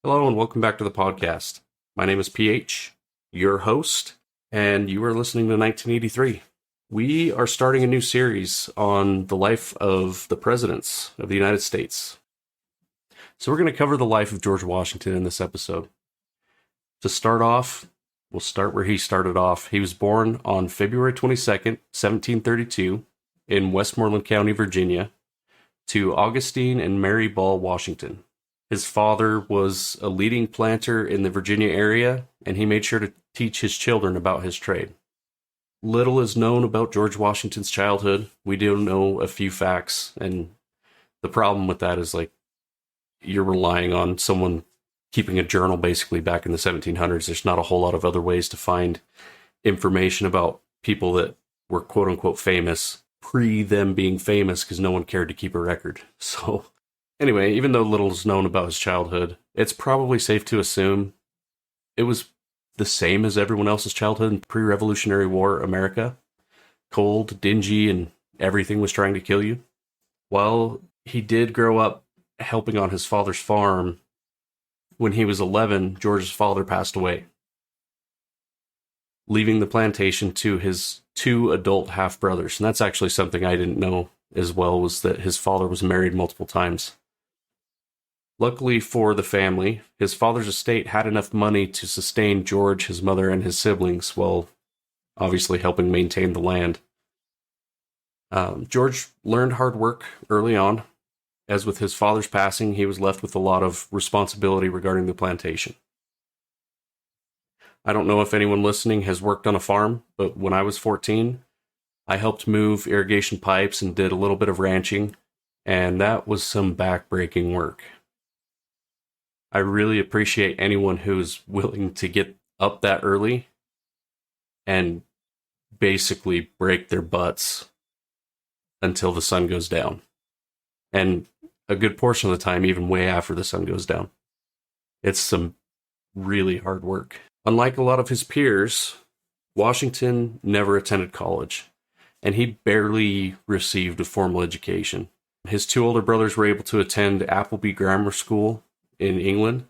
Hello and welcome back to the podcast. My name is PH, your host, and you are listening to 1983. We are starting a new series on the life of the presidents of the United States. So we're going to cover the life of George Washington in this episode. To start off, we'll start where he started off. He was born on February 22nd, 1732 in Westmoreland County, Virginia, to Augustine and Mary Ball Washington. His father was a leading planter in the Virginia area, and he made sure to teach his children about his trade. Little is known about George Washington's childhood. We do know a few facts, and the problem with that is you're relying on someone keeping a journal basically back in the 1700s. There's not a whole lot of other ways to find information about people that were quote unquote famous pre them being famous because no one cared to keep a record. So anyway, even though little is known about his childhood, it's probably safe to assume it was the same as everyone else's childhood in pre-Revolutionary War America. Cold, dingy, and everything was trying to kill you. While he did grow up helping on his father's farm, when he was 11, George's father passed away, leaving the plantation to his two adult half-brothers. And that's actually something I didn't know as well, was that his father was married multiple times. Luckily for the family, his father's estate had enough money to sustain George, his mother, and his siblings, while obviously helping maintain the land. George learned hard work early on. As with his father's passing, he was left with a lot of responsibility regarding the plantation. I don't know if anyone listening has worked on a farm, but when I was 14, I helped move irrigation pipes and did a little bit of ranching, and that was some back-breaking work. I really appreciate anyone who's willing to get up that early and basically break their butts until the sun goes down. And a good portion of the time, even way after the sun goes down. It's some really hard work. Unlike a lot of his peers, Washington never attended college, and he barely received a formal education. His two older brothers were able to attend Appleby Grammar School in England,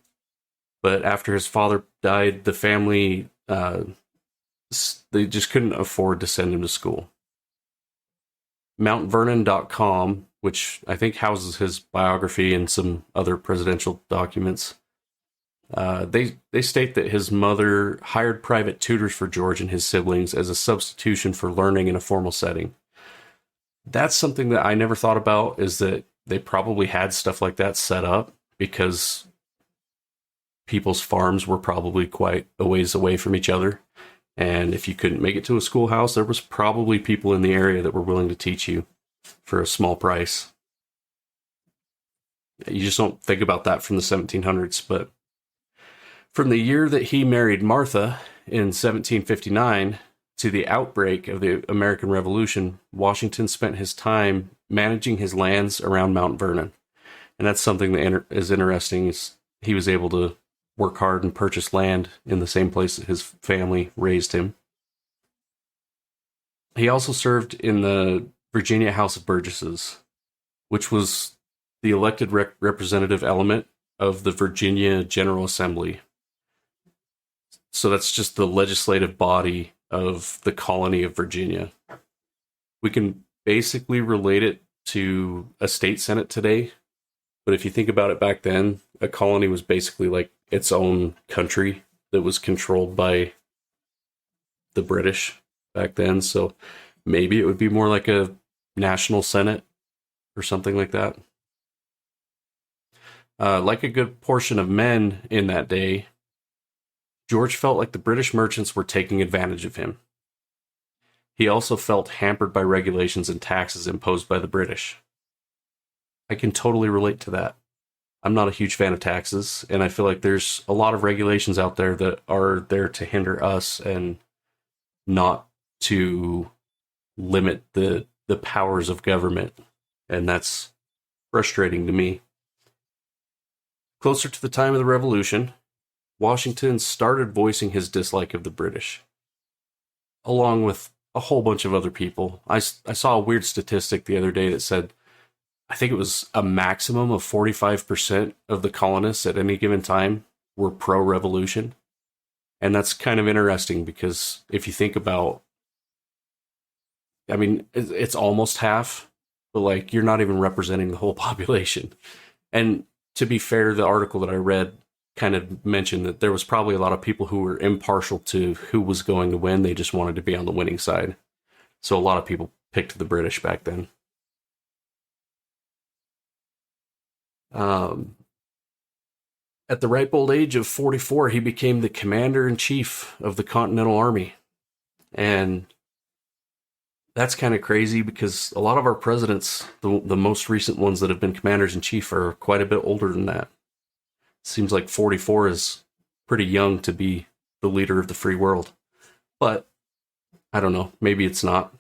but after his father died, the family, they just couldn't afford to send him to school. MountVernon.com, which I think houses his biography and some other presidential documents, they state that his mother hired private tutors for George and his siblings as a substitution for learning in a formal setting. That's something that I never thought about, is that they probably had stuff like that set up because people's farms were probably quite a ways away from each other. And if you couldn't make it to a schoolhouse, there was probably people in the area that were willing to teach you for a small price. You just don't think about that from the 1700s, but from the year that he married Martha in 1759 to the outbreak of the American Revolution, Washington spent his time managing his lands around Mount Vernon. And that's something that is interesting, is he was able to work hard and purchase land in the same place that his family raised him. He also served in the Virginia House of Burgesses, which was the elected representative element of the Virginia General Assembly. So that's just the legislative body of the colony of Virginia. We can basically relate it to a state senate today, but if you think about it, back then, a colony was basically like its own country that was controlled by the British back then. So maybe it would be more like a national senate or something like that. Like a good portion of men in that day, George felt like the British merchants were taking advantage of him. He also felt hampered by regulations and taxes imposed by the British. I can totally relate to that. I'm not a huge fan of taxes, and I feel like there's a lot of regulations out there that are there to hinder us and not to limit the powers of government, and that's frustrating to me. Closer to the time of the Revolution, Washington started voicing his dislike of the British, along with a whole bunch of other people. I saw a weird statistic the other day that said I think it was a maximum of 45% of the colonists at any given time were pro-revolution. And that's kind of interesting because if you think about, I mean, it's almost half, but like you're not even representing the whole population. And to be fair, the article that I read kind of mentioned that there was probably a lot of people who were impartial to who was going to win. They just wanted to be on the winning side. So a lot of people picked the British back then. Um, at the ripe old age of 44, he became the commander-in-chief of the Continental Army. And that's kind of crazy because a lot of our presidents, the most recent ones that have been commanders-in-chief, are quite a bit older than that. Seems like 44 is pretty young to be the leader of the free world. But I don't know, maybe it's not.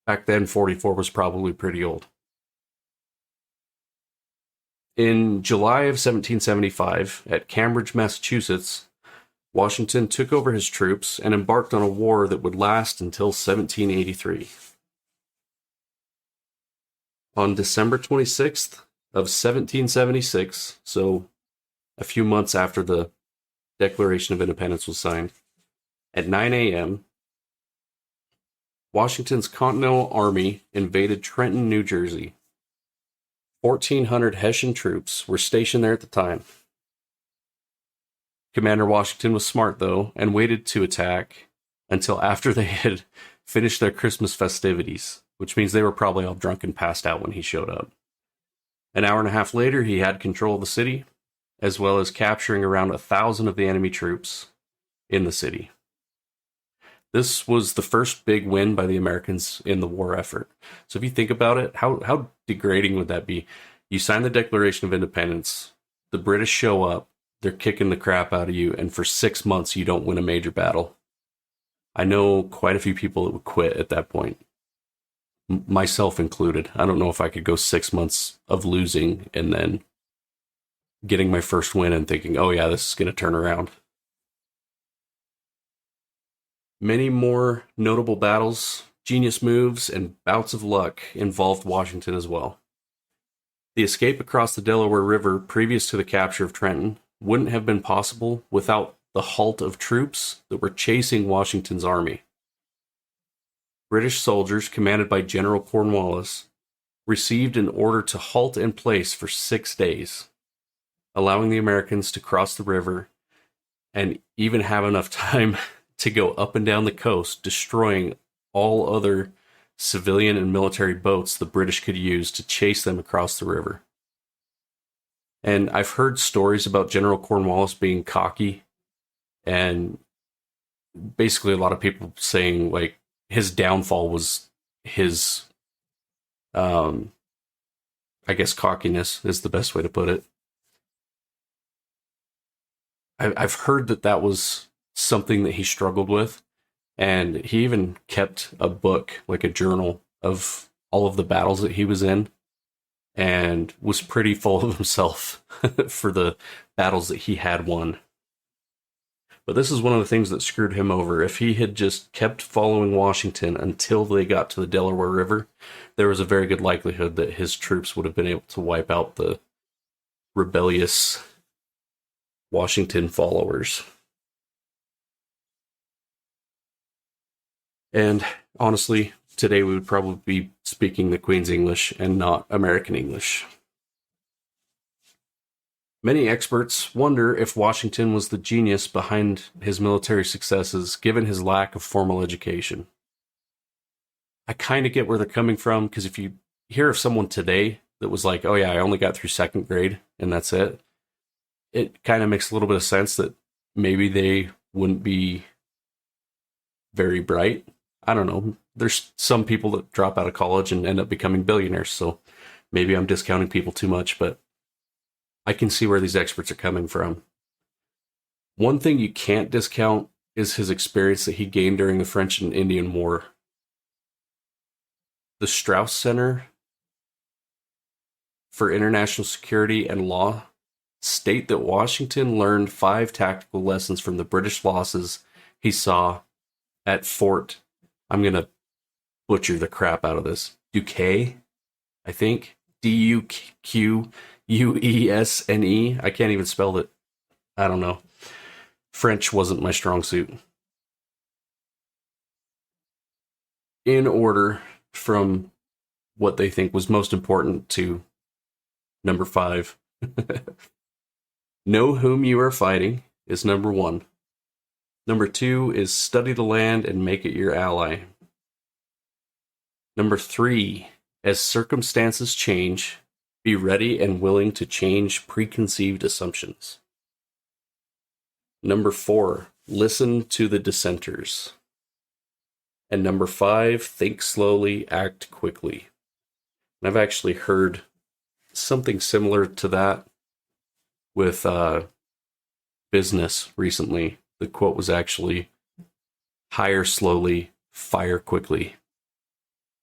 Back then, 44 was probably pretty old. In July of 1775, at Cambridge, Massachusetts, Washington took over his troops and embarked on a war that would last until 1783. On December 26th of 1776, so a few months after the Declaration of Independence was signed, at 9 a.m., Washington's Continental Army invaded Trenton, New Jersey. 1,400 Hessian troops were stationed there at the time. Commander Washington was smart, though, and waited to attack until after they had finished their Christmas festivities, which means they were probably all drunk and passed out when he showed up. An hour and a half later, he had control of the city, as well as capturing around 1,000 of the enemy troops in the city. This was the first big win by the Americans in the war effort. So if you think about it, how degrading would that be? You sign the Declaration of Independence, the British show up, they're kicking the crap out of you, and for 6 months you don't win a major battle. I know quite a few people that would quit at that point, myself included. I don't know if I could go 6 months of losing and then getting my first win and thinking, oh yeah, this is going to turn around. Many more notable battles, genius moves, and bouts of luck involved Washington as well. The escape across the Delaware River previous to the capture of Trenton wouldn't have been possible without the halt of troops that were chasing Washington's army. British soldiers, commanded by General Cornwallis, received an order to halt in place for 6 days, allowing the Americans to cross the river and even have enough time to go up and down the coast, destroying all other civilian and military boats the British could use to chase them across the river. And I've heard stories about General Cornwallis being cocky, and basically a lot of people saying like his downfall was his, I guess cockiness is the best way to put it. I've heard that was something that he struggled with, and he even kept a book, like a journal, of all of the battles that he was in, and was pretty full of himself for the battles that he had won. But this is one of the things that screwed him over. If he had just kept following Washington until they got to the Delaware River, there was a very good likelihood that his troops would have been able to wipe out the rebellious Washington followers. And honestly, today we would probably be speaking the Queen's English and not American English. Many experts wonder if Washington was the genius behind his military successes, given his lack of formal education. I kind of get where they're coming from, because if you hear of someone today that was like, oh yeah, I only got through 2nd grade and that's it, it kind of makes a little bit of sense that maybe they wouldn't be very bright. I don't know. There's some people that drop out of college and end up becoming billionaires, so maybe I'm discounting people too much, but I can see where these experts are coming from. One thing you can't discount is his experience that he gained during the French and Indian War. The Strauss Center for International Security and Law state that Washington learned 5 tactical lessons from the British losses he saw at Fort, I'm going to butcher the crap out of this, Duquesne, I think. Duquesne. I can't even spell it. I don't know. French wasn't my strong suit. In order from what they think was most important to number 5. Know whom you are fighting is number 1. Number 2 is study the land and make it your ally. Number 3, as circumstances change, be ready and willing to change preconceived assumptions. Number 4, listen to the dissenters. And number 5, think slowly, act quickly. And I've actually heard something similar to that with business recently. The quote was actually, hire slowly, fire quickly.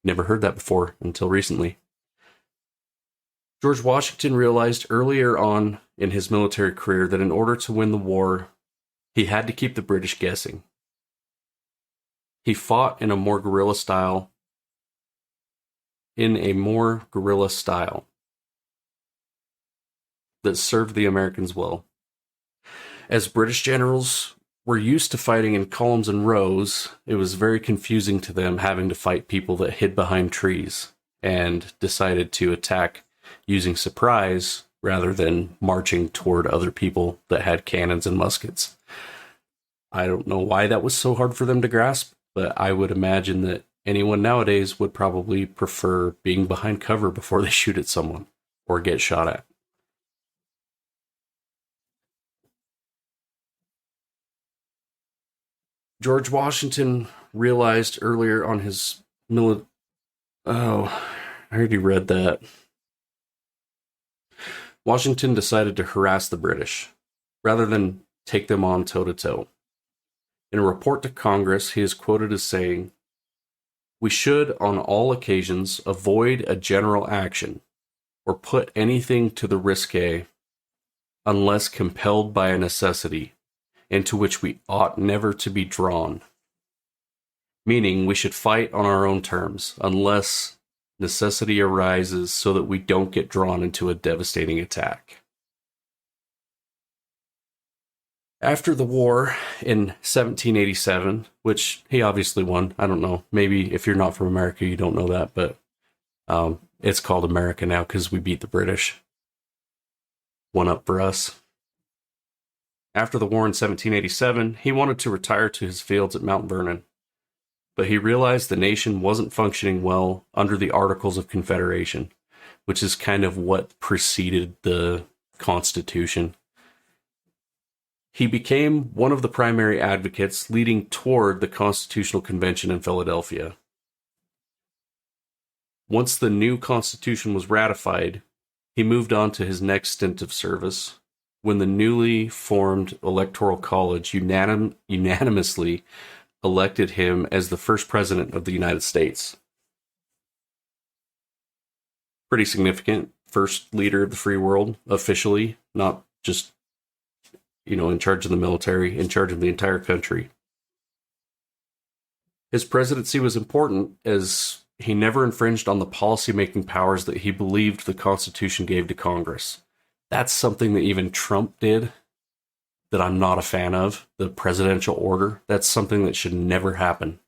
Never heard that before until recently. George Washington realized earlier on in his military career that in order to win the war, he had to keep the British guessing. He fought in a more guerrilla style that served the Americans well. As British generals were used to fighting in columns and rows, it was very confusing to them having to fight people that hid behind trees, and decided to attack using surprise rather than marching toward other people that had cannons and muskets. I don't know why that was so hard for them to grasp, but I would imagine that anyone nowadays would probably prefer being behind cover before they shoot at someone or get shot at. George Washington realized earlier on his I already read that. Washington decided to harass the British, rather than take them on toe-to-toe. In a report to Congress, he is quoted as saying, "We should, on all occasions, avoid a general action, or put anything to the risque, unless compelled by a necessity, into which we ought never to be drawn." Meaning, we should fight on our own terms, unless necessity arises so that we don't get drawn into a devastating attack. After the war in 1787, which he obviously won, I don't know, maybe if you're not from America, you don't know that, but it's called America now because we beat the British. One up for us. After the war in 1787, he wanted to retire to his fields at Mount Vernon, but he realized the nation wasn't functioning well under the Articles of Confederation, which is kind of what preceded the Constitution. He became one of the primary advocates leading toward the Constitutional Convention in Philadelphia. Once the new Constitution was ratified, he moved on to his next stint of service, when the newly formed Electoral College unanimously elected him as the first president of the United States. Pretty significant. First leader of the free world, officially, not just, in charge of the military, in charge of the entire country. His presidency was important as he never infringed on the policy-making powers that he believed the Constitution gave to Congress. That's something that even Trump did that I'm not a fan of, the presidential order. That's something that should never happen.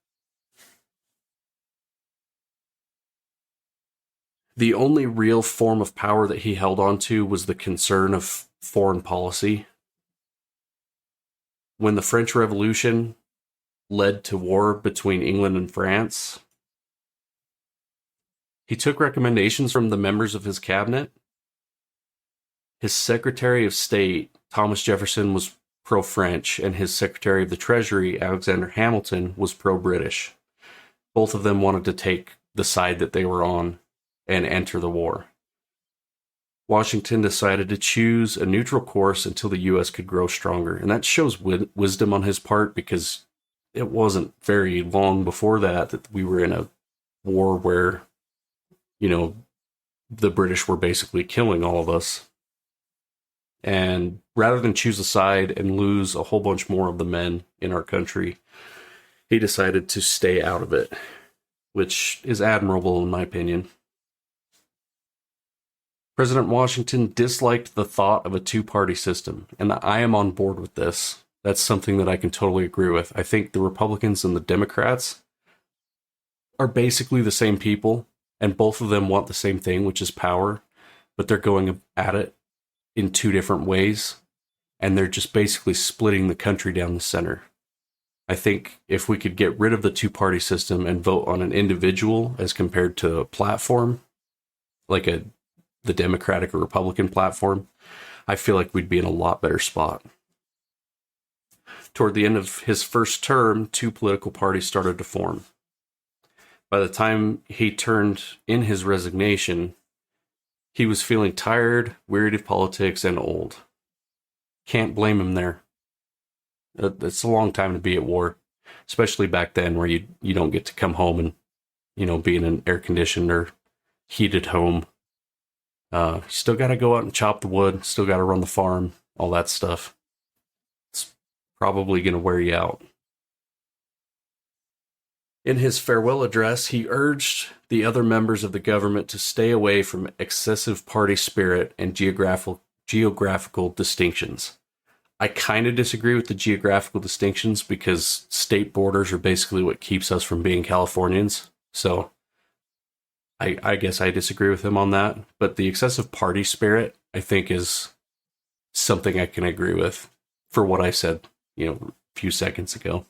The only real form of power that he held on to was the concern of foreign policy. When the French Revolution led to war between England and France, he took recommendations from the members of his cabinet. His Secretary of State, Thomas Jefferson, was pro-French, and his Secretary of the Treasury, Alexander Hamilton, was pro-British. Both of them wanted to take the side that they were on and enter the war. Washington decided to choose a neutral course until the U.S. could grow stronger, and that shows wisdom on his part, because it wasn't very long before that we were in a war where, the British were basically killing all of us. And rather than choose a side and lose a whole bunch more of the men in our country, he decided to stay out of it, which is admirable in my opinion. President Washington disliked the thought of a two-party system, and I am on board with this. That's something that I can totally agree with. I think the Republicans and the Democrats are basically the same people, and both of them want the same thing, which is power, but they're going at it in two different ways, and they're just basically splitting the country down the center. I think if we could get rid of the two-party system and vote on an individual as compared to a platform, like the Democratic or Republican platform, I feel like we'd be in a lot better spot. Toward the end of his first term, two political parties started to form. By the time he turned in his resignation, he was feeling tired, wearied of politics, and old. Can't blame him there. It's a long time to be at war, especially back then where you don't get to come home and, be in an air-conditioned or heated home. Still got to go out and chop the wood, still got to run the farm, all that stuff. It's probably going to wear you out. In his farewell address, he urged the other members of the government to stay away from excessive party spirit and geographical distinctions. I kind of disagree with the geographical distinctions because state borders are basically what keeps us from being Californians. So I guess I disagree with him on that. But the excessive party spirit, I think, is something I can agree with for what I said, a few seconds ago.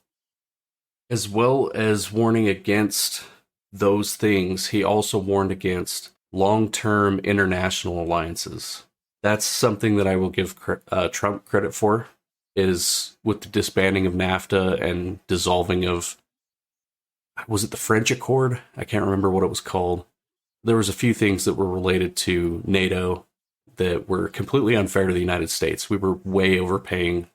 As well as warning against those things, he also warned against long-term international alliances. That's something that I will give Trump credit for, is with the disbanding of NAFTA and dissolving of, was it the French Accord? I can't remember what it was called. There was a few things that were related to NATO that were completely unfair to the United States. We were way overpaying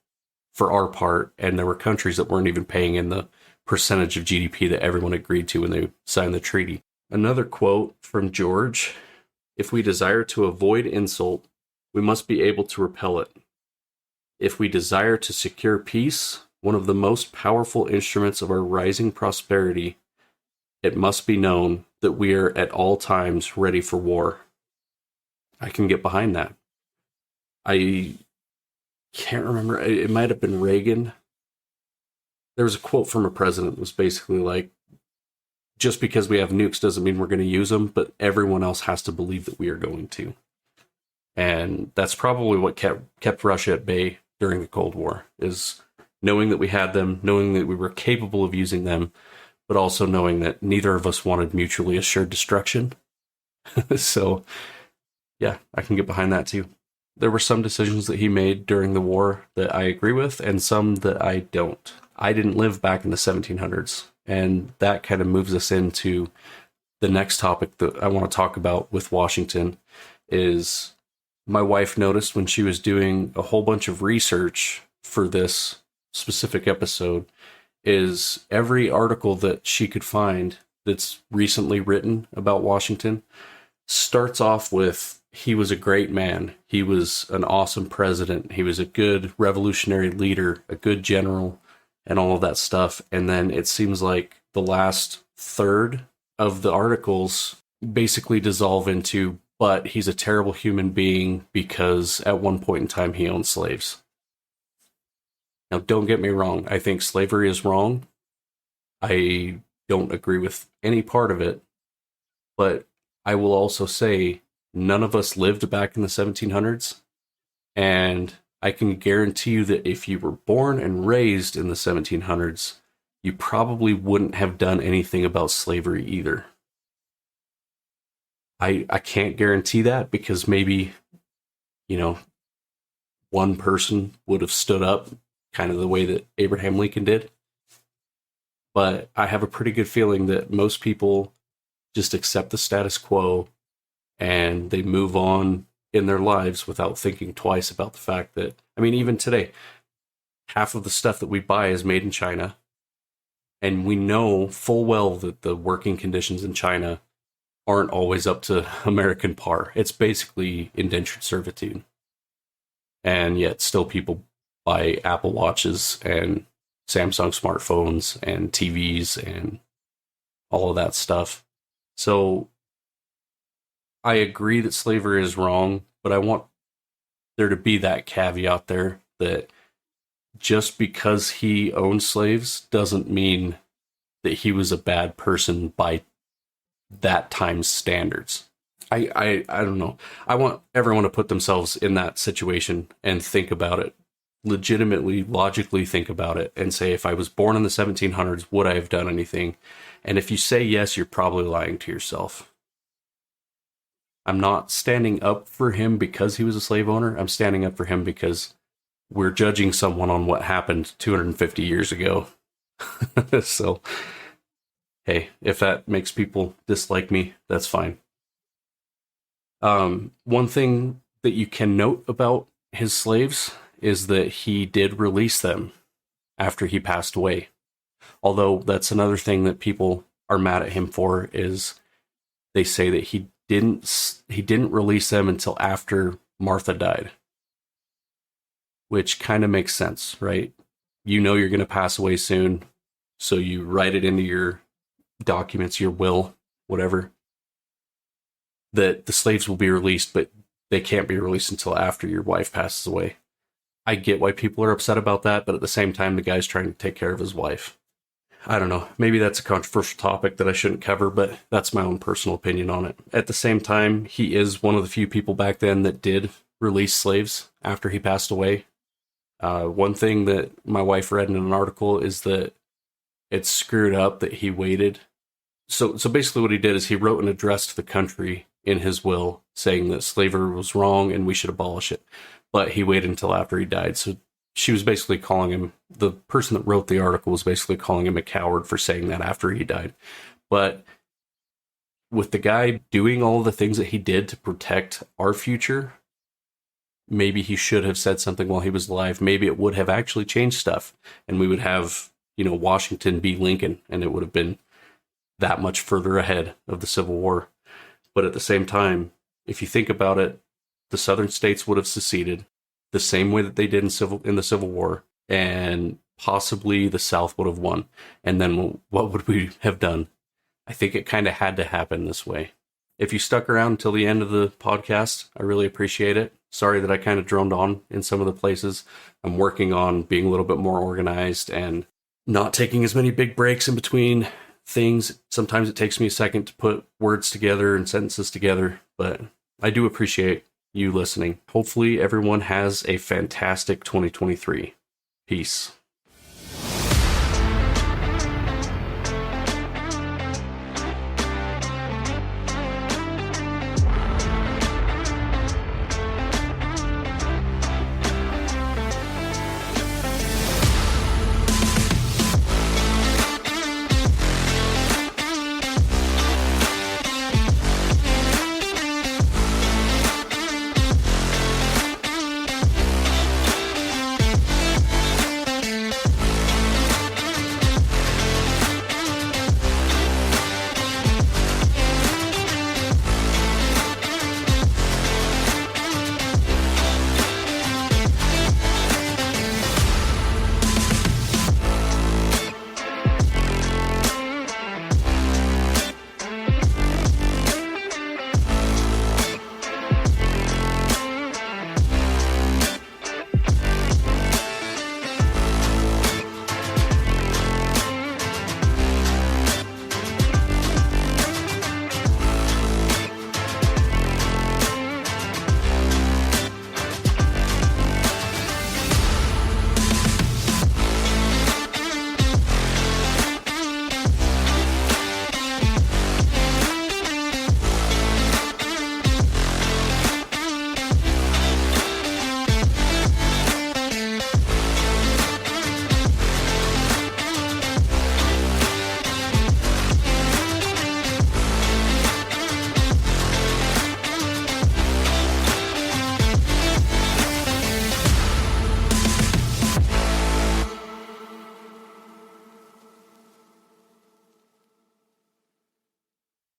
for our part, and there were countries that weren't even paying in the percentage of GDP that everyone agreed to when they signed the treaty. Another quote from George: "If we desire to avoid insult, we must be able to repel it. If we desire to secure peace, one of the most powerful instruments of our rising prosperity, it must be known that we are at all times ready for war." I can get behind that. I can't remember. It might have been Reagan. There was a quote from a president that was basically like, just because we have nukes doesn't mean we're going to use them, but everyone else has to believe that we are going to. And that's probably what kept Russia at bay during the Cold War, is knowing that we had them, knowing that we were capable of using them, but also knowing that neither of us wanted mutually assured destruction. So, yeah, I can get behind that too. There were some decisions that he made during the war that I agree with, and some that I don't. I didn't live back in the 1700s, and that kind of moves us into the next topic that I want to talk about with Washington. Is my wife noticed when she was doing a whole bunch of research for this specific episode, is every article that she could find that's recently written about Washington starts off with, he was a great man, he was an awesome president, he was a good revolutionary leader, a good general, and all of that stuff. And then it seems like the last third of the articles basically dissolve into, but he's a terrible human being because at one point in time he owned slaves. Now, don't get me wrong. I think slavery is wrong. I don't agree with any part of it. But I will also say none of us lived back in the 1700s. And I can guarantee you that if you were born and raised in the 1700s, you probably wouldn't have done anything about slavery either. I can't guarantee that because maybe, one person would have stood up kind of the way that Abraham Lincoln did. But I have a pretty good feeling that most people just accept the status quo and they move on in their lives without thinking twice about the fact that, even today, half of the stuff that we buy is made in China. And we know full well that the working conditions in China aren't always up to American par. It's basically indentured servitude. And yet still people buy Apple Watches and Samsung smartphones and TVs and all of that stuff. So I agree that slavery is wrong, but I want there to be that caveat there that just because he owned slaves doesn't mean that he was a bad person by that time's standards. I don't know. I want everyone to put themselves in that situation and think about it. Legitimately, logically think about it and say, if I was born in the 1700s, would I have done anything? And if you say yes, you're probably lying to yourself. I'm not standing up for him because he was a slave owner. I'm standing up for him because we're judging someone on what happened 250 years ago. So, hey, if that makes people dislike me, that's fine. One thing that you can note about his slaves is that he did release them after he passed away. Although that's another thing that people are mad at him for, is they say that he didn't release them until after Martha died. Which kind of makes sense, right? You know you're going to pass away soon, so you write it into your documents, your will, whatever, that the slaves will be released, but they can't be released until after your wife passes away. I get why people are upset about that, but at the same time, the guy's trying to take care of his wife. I don't know. Maybe that's a controversial topic that I shouldn't cover, but that's my own personal opinion on it. At the same time, he is one of the few people back then that did release slaves after he passed away. One thing that my wife read in an article is that it's screwed up that he waited. So basically what he did is he wrote an address to the country in his will saying that slavery was wrong and we should abolish it. But he waited until after he died. So she was basically calling him, the person that wrote the article was basically calling him a coward for saying that after he died. But with the guy doing all the things that he did to protect our future, maybe he should have said something while he was alive. Maybe it would have actually changed stuff. And we would have, Washington be Lincoln, and it would have been that much further ahead of the Civil War. But at the same time, if you think about it, the southern states would have seceded the same way that they did in the Civil War, and possibly the South would have won. And then what would we have done? I think it kind of had to happen this way. If you stuck around until the end of the podcast, I really appreciate it. Sorry that I kind of droned on in some of the places. I'm working on being a little bit more organized and not taking as many big breaks in between things. Sometimes it takes me a second to put words together and sentences together, but I do appreciate you listening. Hopefully everyone has a fantastic 2023. Peace.